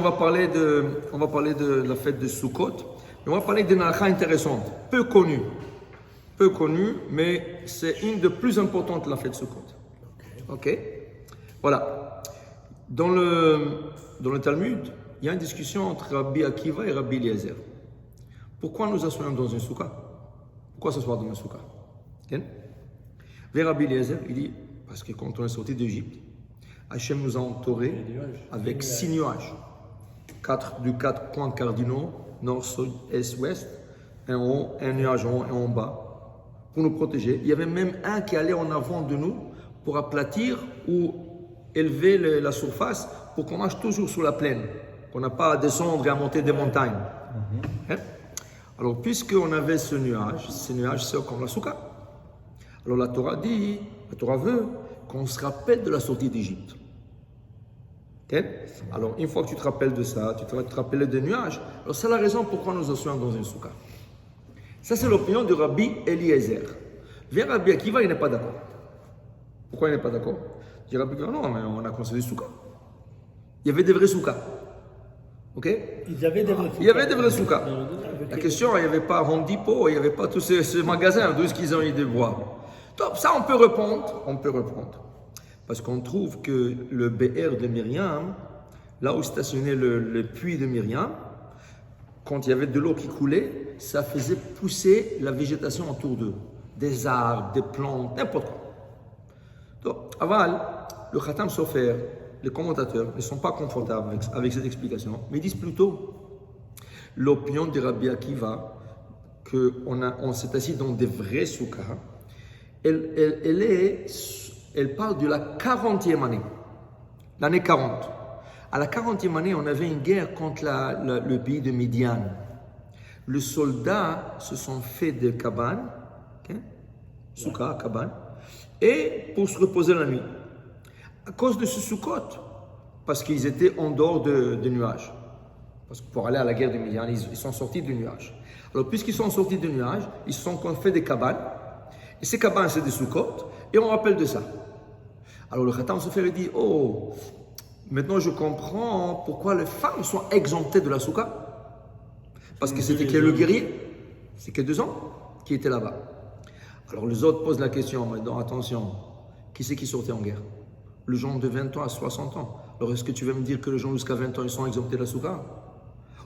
On va parler de la fête de Sukkot, mais on va parler d'une halakha intéressante, peu connue, mais c'est une des plus importantes de la fête de Sukkot. Ok? Voilà. Dans le Talmud, il y a une discussion entre Rabbi Akiva et Rabbi Eliezer. Pourquoi nous asseyons dans une soukha? Pourquoi s'asseoir dans une soukha? Vers Rabbi Eliezer, il dit, parce que quand on est sorti d'Égypte, Hachem nous a entourés avec 6 nuages. 4 points cardinaux, nord, sud, est, ouest, un haut, un nuage en haut et en bas, pour nous protéger. Il y avait même un qui allait en avant de nous pour aplatir ou élever la surface pour qu'on marche toujours sur la plaine, qu'on n'a pas à descendre et à monter des montagnes. Alors, puisqu'on avait ces nuages, c'est comme la soukha. Alors la Torah veut qu'on se rappelle de la sortie d'Égypte. Okay? Alors, une fois que tu te rappelles de ça, tu vas te rappeler des nuages. Alors, c'est la raison pourquoi nous sommes dans une soukha. Ça, c'est l'opinion de Rabbi Eliezer. Vers Rabbi Akiva, il n'est pas d'accord. Pourquoi il n'est pas d'accord? Il dit Rabbi Akiva, non, mais on a construit des soukhas. Il y avait des vrais soukhas. Ok? Il y avait des vrais soukhas. Il y avait des vrais soukhas. La question, il n'y avait pas Home Depot, il n'y avait pas tous ces magasins, d'où est-ce qu'ils ont eu des bois. Donc, ça, on peut répondre. Parce qu'on trouve que le BR de Myriam, là où stationnait le puits de Myriam, quand il y avait de l'eau qui coulait, ça faisait pousser la végétation autour d'eux. Des arbres, des plantes, n'importe quoi. Donc, aval, le Khatam Sofer, les commentateurs ne sont pas confortables avec cette explication, mais ils disent plutôt l'opinion de Rabbi Akiva, qu'on s'est assis dans des vrais soukhas, elle parle de la 40e année, l'année 40. À la 40e année, on avait une guerre contre le pays de Midian. Les soldats se sont fait des cabanes, soukha, cabane, et pour se reposer la nuit. À cause de ce Sukkot, parce qu'ils étaient en dehors des nuages. Parce que pour aller à la guerre de Midian, ils sont sortis du nuage. Alors, puisqu'ils sont sortis du nuage, ils se sont fait des cabanes. Et ces cabanes, c'est des Sukkot, et on rappelle de ça. Alors le Khatam Sofer dit, oh, maintenant je comprends pourquoi les femmes sont exemptées de la soukha. Parce que c'était que le guerrier, c'est que 2 ans qui était là-bas. Alors les autres posent la question, mais non, attention, qui c'est qui sortait en guerre? Les gens de 20 ans à 60 ans. Alors est-ce que tu veux me dire que les gens jusqu'à 20 ans, ils sont exemptés de la soukha?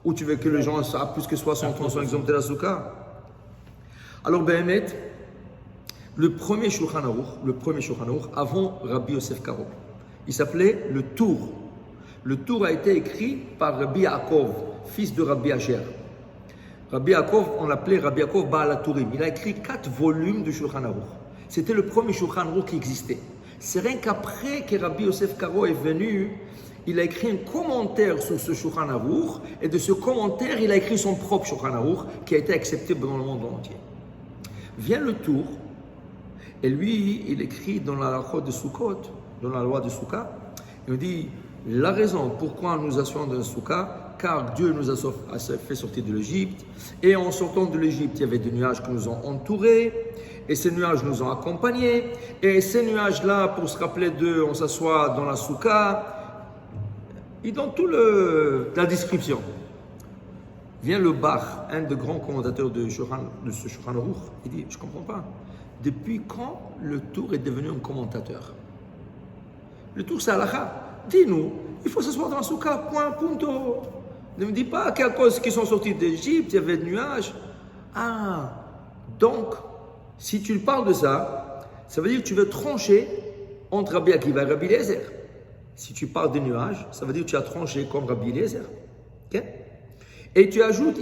Ou tu veux que les gens à plus que 60 ans soient exemptés de la soukha? Alors Behemet, le premier Shulchan Aruch, avant Rabbi Yosef Karo, il s'appelait le Tour. Le Tour a été écrit par Rabbi Yaakov, fils de Rabbi Asher. Rabbi Yaakov, on l'appelait Rabbi Yaakov Baal HaTurim. Il a écrit 4 volumes de Shulchan Aruch. C'était le premier Shulchan Aruch qui existait. C'est rien qu'après que Rabbi Yosef Karo est venu, il a écrit un commentaire sur ce Shulchan Aruch, et de ce commentaire, il a écrit son propre Shulchan Aruch, qui a été accepté dans le monde entier. Vient le Tour. Et lui, il écrit dans la loi de Sukkot, dans la loi de Soukha, il dit la raison pourquoi nous asseyons dans le Soukha, car Dieu nous a fait sortir de l'Égypte, et en sortant de l'Égypte, il y avait des nuages qui nous ont entourés, et ces nuages nous ont accompagnés, et ces nuages-là, pour se rappeler d'eux, on s'assoit dans la Soukha, et dans toute la description. Vient le Bach, un des grands commentateurs de ce Shulchan Aruch, il dit, je ne comprends pas. Depuis quand le Tour est devenu un commentateur? Le Tour, c'est halakha. Dis-nous, il faut s'asseoir dans la soukha, point, punto. Ne me dis pas qu'à cause qu'ils sont sortis d'Égypte, il y avait des nuages. Ah, donc, si tu parles de ça, ça veut dire que tu veux trancher entre Rabbi Akiva et Rabbi Eliezer. Si tu parles des nuages, ça veut dire que tu as tranché comme Rabbi Eliezer. Okay? Et il ajoute,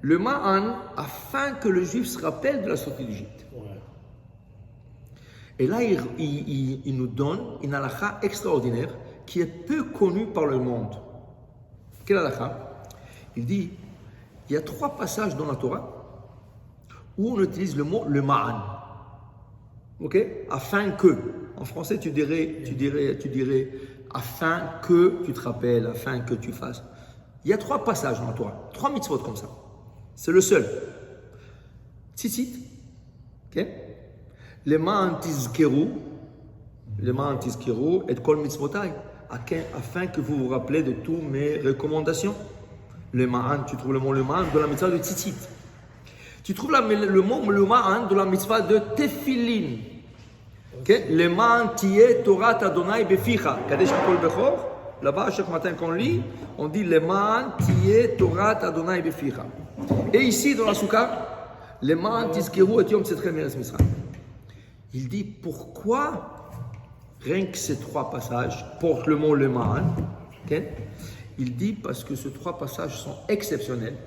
le Ma'an, afin que le juif se rappelle de la sortie d'Égypte. Ouais. Et là, il nous donne une halakha extraordinaire qui est peu connue par le monde. Quelle halakha? Il dit, il y a 3 passages dans la Torah où on utilise le mot le Ma'an. Ok? Afin que. En français, tu dirais, afin que tu te rappelles, afin que tu fasses. Il y a 3 passages dans la Torah, 3 mitzvot comme ça. C'est le seul. Tzitzit, ok? Les ma'an tizkeru, et kol mitzvotai. afin que vous vous rappelez de toutes mes recommandations. Le ma'an, tu trouves le mot le ma'an dans la mitzvah de tzitzit. Tu trouves le mot le ma'an dans la mitzvah de tefillin. Okay? Le ma'an tiye Torah Adonai beficha. Kadesh Kol Bechor. Là-bas, chaque matin qu'on lit, on dit le ma'an tiye Torah Adonai beficha. Et ici, dans la soukha, le ma'an tizkeru et yom tzetrem eretz Mitzrayim. Il dit pourquoi, rien que ces trois passages portent le mot le ma'an. Okay? Il dit parce que ces trois passages sont exceptionnels.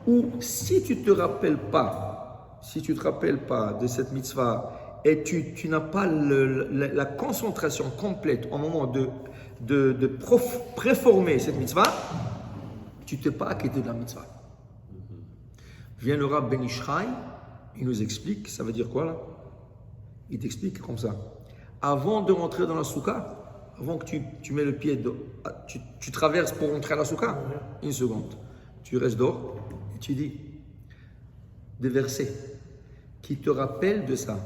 Ou si tu ne te rappelles pas de cette mitzvah et tu n'as pas la concentration complète au moment de préformer cette mitzvah, tu ne t'es pas acquitté de la mitzvah. Vient le Rav Ben Ishraï, il nous explique, ça veut dire quoi là? Il t'explique comme ça. Avant de rentrer dans la soukha, avant que tu mets le pied, tu traverses pour rentrer à la soukha, une seconde. Tu restes dehors et tu dis des versets qui te rappellent de ça.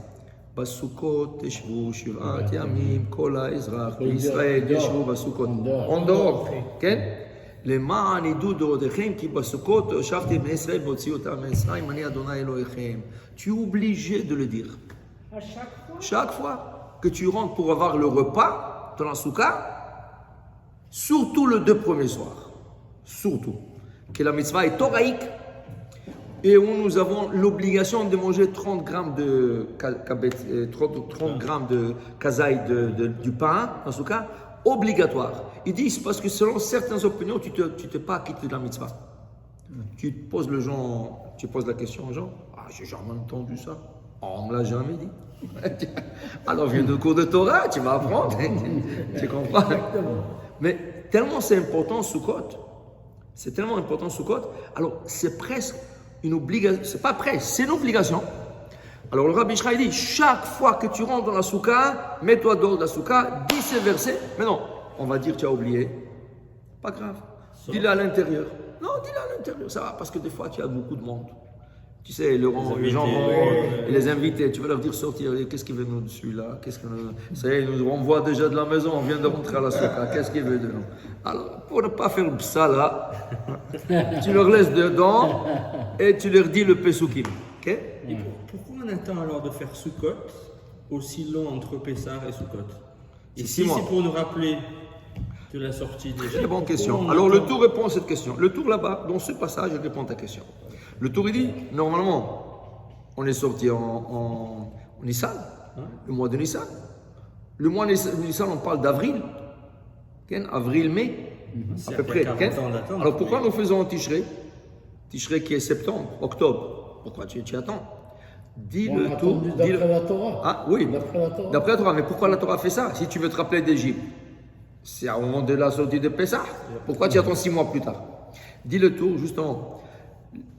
Basukot, Teshvu, Shivat, Yamim, Kola, Ezrach, Israël, Teshvu, Basukot. En dehors. Les ma'an idou d'Odechem qui Basukot, Shavti, Mesraël, Botsiota, Mesraël, Mani Adonai Elohechem. Tu es obligé de le dire. À chaque fois? Chaque fois que tu rentres pour avoir le repas dans la soukha, surtout le 2 premiers soirs, surtout, que la mitzvah est toraïque et où nous avons l'obligation de manger 30 grammes de kazaï du pain dans la soukha, obligatoire. Ils disent parce que selon certaines opinions, tu t'es pas acquitté de la mitzvah. Tu poses la question aux gens, ah, j'ai jamais entendu ça. Oh, on ne me l'a jamais dit. Alors, viens de cours de Torah, tu vas apprendre. Tu comprends? Mais tellement c'est important Sukkot. C'est tellement important Sukkot. Alors, c'est presque une obligation. C'est pas presque, c'est une obligation. Alors, le Rabbi Ishraï dit chaque fois que tu rentres dans la soukha, mets-toi dehors de la soukha, dis ces versets. Mais non, on va dire tu as oublié. Pas grave. Dis-le à l'intérieur. Non, dis-le à l'intérieur. Ça va, parce que des fois, tu as beaucoup de monde. Tu sais, les gens vont les inviter, tu vas leur dire sortir, qu'est-ce qu'il veut de nous dessus là? Ça y est, ils nous renvoient déjà de la maison, on vient de rentrer à la soukha, qu'est-ce qu'il veut de nous? Alors, pour ne pas faire ça là, tu leur laisses dedans et tu leur dis le Pesukim. Okay? Et pourquoi on attend alors de faire Sukkot aussi long entre Pessah et Sukkot? Et si c'est pour nous rappeler de la sortie des Très bonne question. Alors le Tour répond à cette question. Le Tour là-bas, dans ce passage, il répond à ta question. Le Tour, il dit, normalement, on est sorti en Nissan, le mois de Nissan. Le mois de Nissan, on parle d'avril. Avril-mai, à peu près. Alors pourquoi nous faisons Tishrei? Tishrei qui est septembre, octobre. Pourquoi tu attends? Dis on le Tour. D'après la Torah. Ah oui, D'après la Torah. Mais pourquoi la Torah fait ça? Si tu veux te rappeler d'Égypte, c'est au moment de la sortie de Pessah. Pourquoi tu attends 6 mois plus tard? Dis le Tour, justement.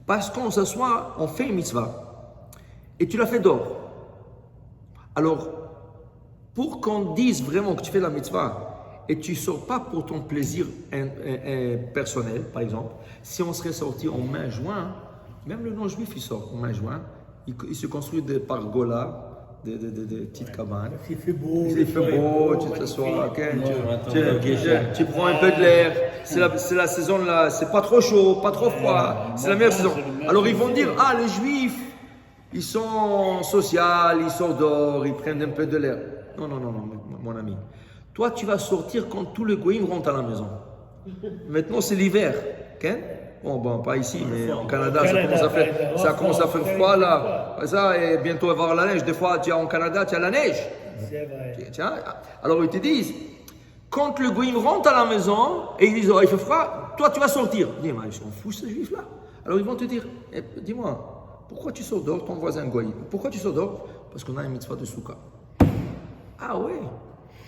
Parce qu'on s'assoit, on fait une mitzvah, et tu la fais dehors. Alors, pour qu'on dise vraiment que tu fais la mitzvah, et tu ne sors pas pour ton plaisir personnel, par exemple, si on serait sorti en mai, juin, même le non-juif, il sort en mai, juin, il se construit des pargolas, des petites cabanes. Il fait beau. Tu t'assois, tu prends un peu de l'air. C'est la saison là, c'est pas trop chaud, pas trop froid. C'est la meilleure saison. Alors ils vont dire, ah les juifs, ils sont sociaux, ils sortent dehors, ils prennent un peu de l'air. Non, mon ami. Toi, tu vas sortir quand tous les goïms rentrent à la maison. Maintenant, c'est l'hiver. Okay? Bon, pas ici, mais au Canada, ça commence à faire froid là. Ça, et bientôt il va y avoir la neige. Des fois, en Canada, tu as la neige. C'est vrai. Tiens, alors ils te disent, quand le goïm rentre à la maison et ils disent, oh, il fait froid, toi tu vas sortir. Dis, mais ils sont fous ces juifs là. Alors ils vont te dire, dis-moi, pourquoi tu sors dehors, ton voisin goïm? Pourquoi tu sors dehors? Parce qu'on a une mitzvah de soukha. Ah oui.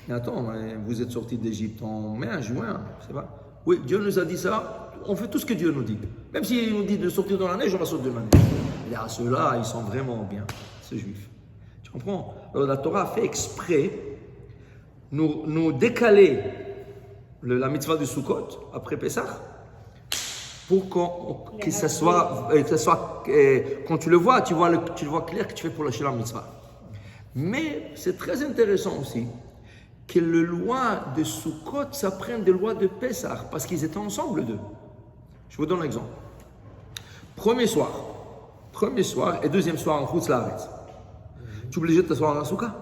Mais attends, vous êtes sortis d'Égypte en mai, en juin, c'est pas? Oui, Dieu nous a dit ça. On fait tout ce que Dieu nous dit. Même s'il nous dit de sortir dans la neige, on va sortir dans la neige. Et là, ceux-là, ils sont vraiment bien, ces juifs. Tu comprends? Alors la Torah a fait exprès nous décaler la mitzvah de Sukkot après Pessah pour que ça soit quand tu le vois, tu vois clair que tu fais pour lâcher la mitzvah. Mais c'est très intéressant aussi que les lois de Sukkot s'apprennent des lois de Pessah, parce qu'ils étaient ensemble, les deux. Je vous donne un exemple. Premier soir et deuxième soir en Chutz Laaretz. Tu es obligé de t'asseoir dans la soukha.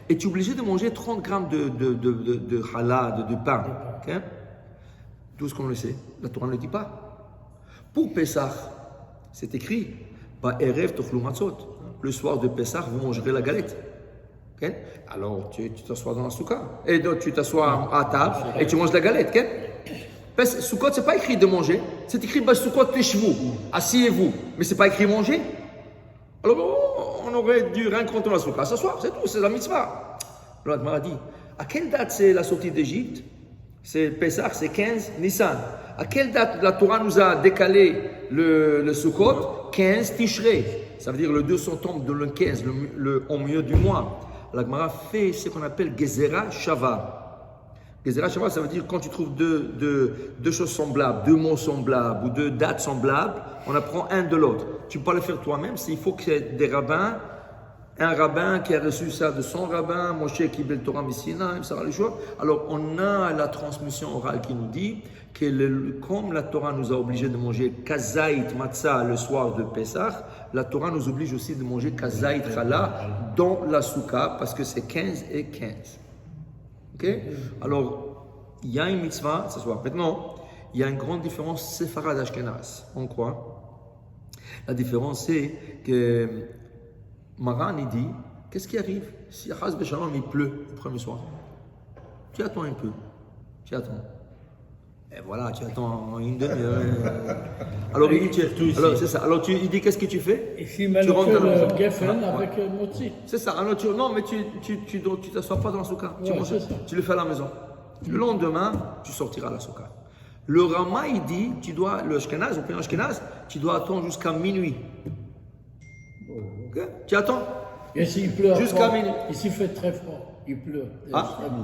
Et tu es obligé de manger 30 grammes de challah, de pain. Okay? Tout ce qu'on le sait, la Torah ne le dit pas. Pour Pessah, c'est écrit, Erev tochlu matzot. Le soir de Pessah, vous mangerez la galette. Okay? Alors tu t'assois dans la soukha. Et donc tu t'assois à table et tu manges la galette. Okay? Sukkot, c'est pas écrit de manger, c'est écrit Sukkot teshvu, asseyez-vous, mais c'est pas écrit manger. Alors on aurait dû rencontrer la soukha, s'asseoir, c'est tout, c'est la mitzvah. Alors Agmara dit, à quelle date c'est la sortie d'Égypte? C'est Pessah, c'est 15 Nissan. À quelle date la Torah nous a décalé le Sukkot? 15 Tishrei. Ça veut dire le 200 tombe de le 15, au milieu du mois. L'Agmara fait ce qu'on appelle Gezerah Shava. Gezerah Shava, ça veut dire quand tu trouves deux choses semblables, deux mots semblables ou deux dates semblables, on apprend un de l'autre. Tu ne peux pas le faire toi-même, il faut qu'il y ait des rabbins, un rabbin qui a reçu ça de son rabbin, Moshe qui le Torah Messina, alors on a la transmission orale qui nous dit que comme la Torah nous a obligés de manger kazait matzah le soir de Pessah, la Torah nous oblige aussi de manger kazait challah dans la soukha parce que c'est 15 et 15. Okay? Alors, il y a une mitzvah ce soir. Maintenant, il y a une grande différence séfarade ashkenaz. En quoi? La différence, c'est que Maran, il dit, qu'est-ce qui arrive si Chaz Beshalom il pleut le premier soir? Tu attends un peu. Tu attends. Et voilà, tu attends une demi-heure. Alors, il dit, alors, c'est ça. Alors, il dit, qu'est-ce que tu fais? Ici, tu rentres dans la maison. Geffen avec Motzi. C'est ça. Alors, non, mais tu t'assois pas dans la soukha. Tu le fais à la maison. Le lendemain, tu sortiras à la soukha. Le Rama, il dit, le Ashkenaz, au pays Ashkenaz, tu dois attendre jusqu'à minuit. Okay? Tu attends? Et s'il pleut jusqu'à minuit. Ici, il fait très froid. Il pleut.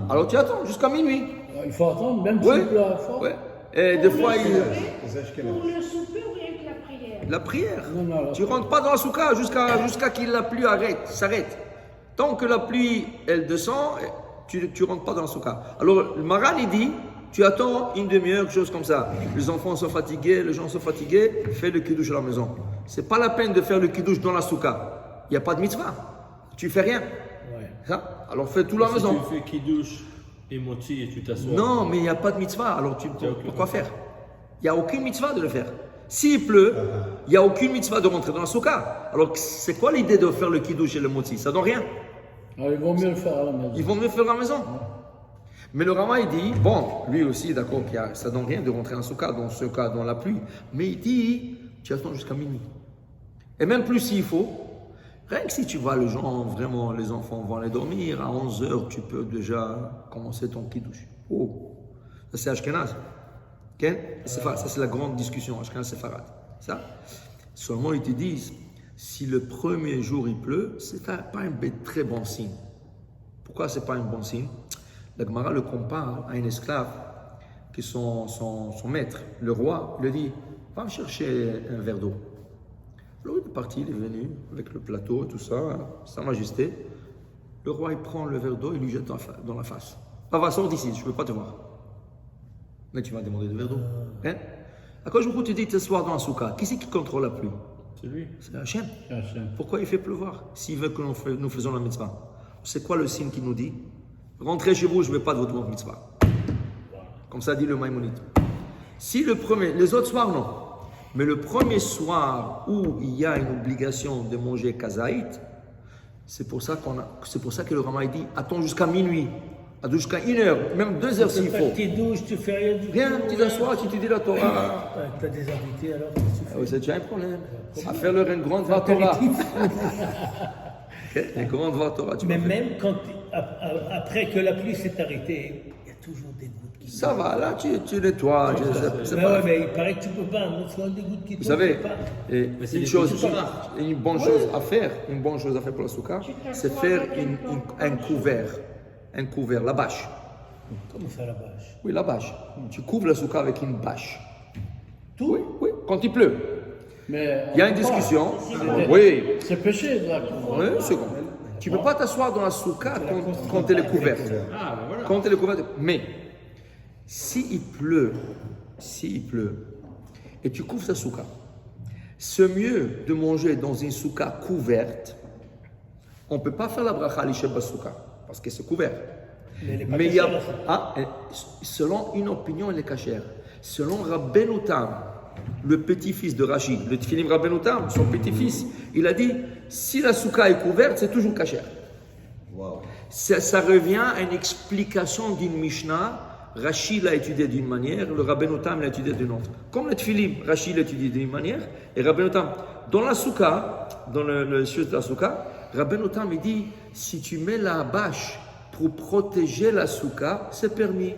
Alors, tu attends jusqu'à minuit. Il faut attendre, même s'il pleut fort. Ouais. Et des fois, Pour le souper ou rien que la prière? La prière. Non, tu ne rentres pas dans la soukha jusqu'à que la pluie s'arrête. Tant que la pluie, elle descend, tu ne rentres pas dans la soukha. Alors, le Maran, il dit, tu attends une demi-heure, quelque chose comme ça. Les enfants sont fatigués, les gens sont fatigués, fais le kiddush à la maison. Ce n'est pas la peine de faire le kiddush dans la soukha. Il n'y a pas de mitzvah. Tu ne fais rien. Ouais. Ça? Alors, fais tout à la maison. Si tu fais kiddush et moti et tu t'assois. Non, mais il n'y a pas de mitzvah. Alors, pourquoi faire? Il n'y a aucune mitzvah de le faire. S'il pleut, il n'y a aucune mitzvah de rentrer dans la soukha. Alors, c'est quoi l'idée de faire le kiddush et le moti? Ça ne donne rien. Alors, ils vont mieux le faire à la maison. Ils vont mieux le faire à la maison. Mais le Rama, il dit, bon, lui aussi, d'accord, ça ne donne rien de rentrer en soukha, dans ce cas, dans la pluie. Mais il dit, tu attends jusqu'à minuit. Et même plus s'il faut, rien que si tu vois les gens, vraiment, les enfants vont aller dormir, à 11h, tu peux déjà commencer ton kiddush. Oh, ça c'est Ashkenaz. Okay? Ça c'est la grande discussion, Ashkenaz Séfarad. Ça. Seulement, ils te disent, si le premier jour il pleut, c'est pas un très bon signe. Pourquoi c'est pas un bon signe? La Gemara le compare à un esclave qui son maître, le roi, lui dit, va me chercher un verre d'eau. Alors il est parti, il est venu avec le plateau, tout ça, sa majesté. Le roi il prend le verre d'eau et lui jette dans la face. Va, sors d'ici, je ne veux pas te voir. Mais tu m'as demandé de verre d'eau. Hein? À quoi je vous te dis de t'asseoir dans la soukha? Qui c'est qui contrôle la pluie? C'est lui. C'est Hachem. Pourquoi il fait pleuvoir s'il veut que nous faisons la mitzvah? C'est quoi le signe qu'il nous dit? Rentrez chez vous, je ne veux pas de votre mitzvah. Comme ça dit le Maïmonide. Si les autres soirs, non. Mais le premier soir où il y a une obligation de manger kazaït, c'est pour ça que le Rama dit attends jusqu'à minuit, jusqu'à 1h, même 2h s'il faut. Tu douches, tu fais rien du tout. Rien, tu t'assois, tu étudies la Torah. Tu as des invités alors? C'est déjà un problème. À faire leur une grande Torah. Une grande Torah. Mais même quand, après que la pluie s'est arrêtée, il y a toujours des gouttes qui tombent. Ça va, là tu nettoies. Mais il paraît que tu ne peux pas, des gouttes qui tombent. Vous savez, une bonne chose à faire pour la soukha, c'est faire un couvert, la bâche. Comment ça, la bâche? Oui, la bâche. Tu couvres la soukha avec une bâche. Tout? Oui, quand il pleut. Mais il y a une discussion. Oui. C'est péché, là. Oui, c'est bon. Tu ne peux pas t'asseoir dans la soukha quand elle est couverte. Ah, ben voilà. Quand elle est couverte. Mais, s'il pleut, et tu couvres ta soukha, c'est mieux de manger dans une soukha couverte. On ne peut pas faire la bracha l'isheb soukha parce que c'est couvert. Mais il y a, selon une opinion, elle est cachère. Selon Rabbeinu Tam, le petit-fils de Rashi, le Tfilim Rabbeinu Tam, son petit-fils, il a dit, si la soukha est couverte, c'est toujours cachère. Wow. Ça revient à une explication d'une Mishnah. Rashi l'a étudié d'une manière, le Rabbeinu Tam l'a étudié d'une autre. Comme le Tfilim, Rashi l'a étudié d'une manière, et Rabbeinu Tam, dans la soukha, dans le sujet de la soukha, Rabbeinu Tam, il dit, si tu mets la bâche pour protéger la soukha, c'est permis.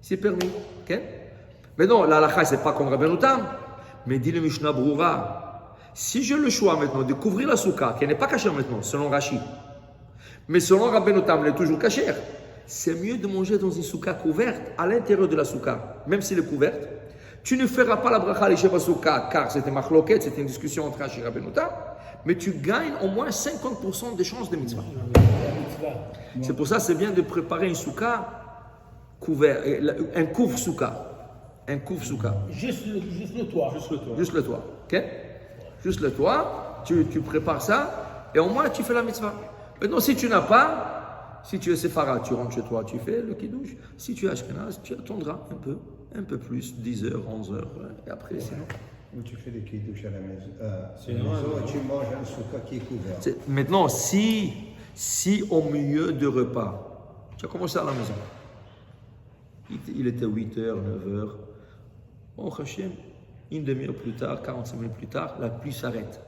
C'est permis. Okay? Mais non, la halakha, c'est pas comme Rabbeinu Tam. Mais dit le Mishnah Broura, si j'ai le choix maintenant de couvrir la soukha, qui n'est pas cachère maintenant, selon Rashi, mais selon Rabbeinu Tam, elle est toujours cachère, c'est mieux de manger dans une soukha couverte, à l'intérieur de la soukha, même si elle est couverte. Tu ne feras pas la bracha l'isheb soukha, car c'était machloket, c'était une discussion entre Rashi et Rabbeinu Tam, mais tu gagnes au moins 50% de chances de mitzvah. C'est pour ça que c'est bien de préparer une soukha couvert, un couvre soukha. Un couvre soukha. Juste le toit. Juste le toit. Ok? Juste le toit, tu prépares ça et au moins tu fais la mitzvah. Maintenant, si tu n'as pas, si tu es séfarade, tu rentres chez toi, tu fais le kiddush. Si tu es ashkenaz, tu attendras un peu plus, 10 heures, 11 heures, et après sinon. Ou tu fais des kiddush à la maison, Sinon, et tu manges un soukha qui est couvert. Maintenant, si au milieu de repas, tu as commencé à la maison, il était 8h, 9h, bon, Hachem, une demi-heure plus tard, 45 minutes plus tard, la pluie s'arrête.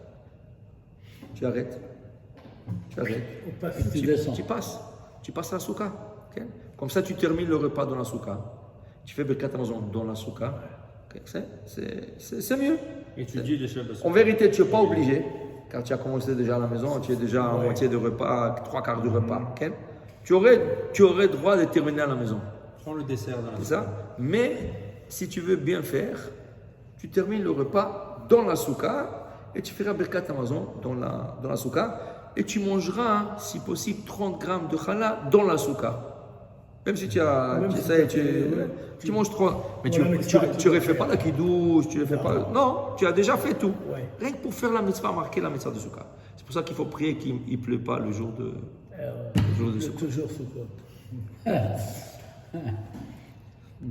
Tu arrêtes. Tu passes à la soukha. Okay? Comme ça, tu termines le repas dans la soukha. Tu fais Birkat Hamazon dans la soukha. Okay? C'est mieux. Et tu dis les chefs. En vérité, tu n'es pas obligé, car tu as commencé déjà à la maison, tu es déjà à moitié de repas, 3/4 du repas. Okay? Tu aurais droit de terminer à la maison. Prends le dessert dans la C'est ça. Mais si tu veux bien faire, tu termines le repas dans la soukha et tu feras Birkat Hamazon dans la soukha et tu mangeras, si possible, 30 grammes de challah dans la soukha. Même si tu manges 3, mais tu ne refais pas la kiddush, tu ne fais pas. Non, tu as déjà fait tout. Ouais. Rien que pour faire la mitzvah, marquer la mitzvah de soukha. C'est pour ça qu'il faut prier qu'il ne pleut pas le jour de soukha. Toujours Sukkot.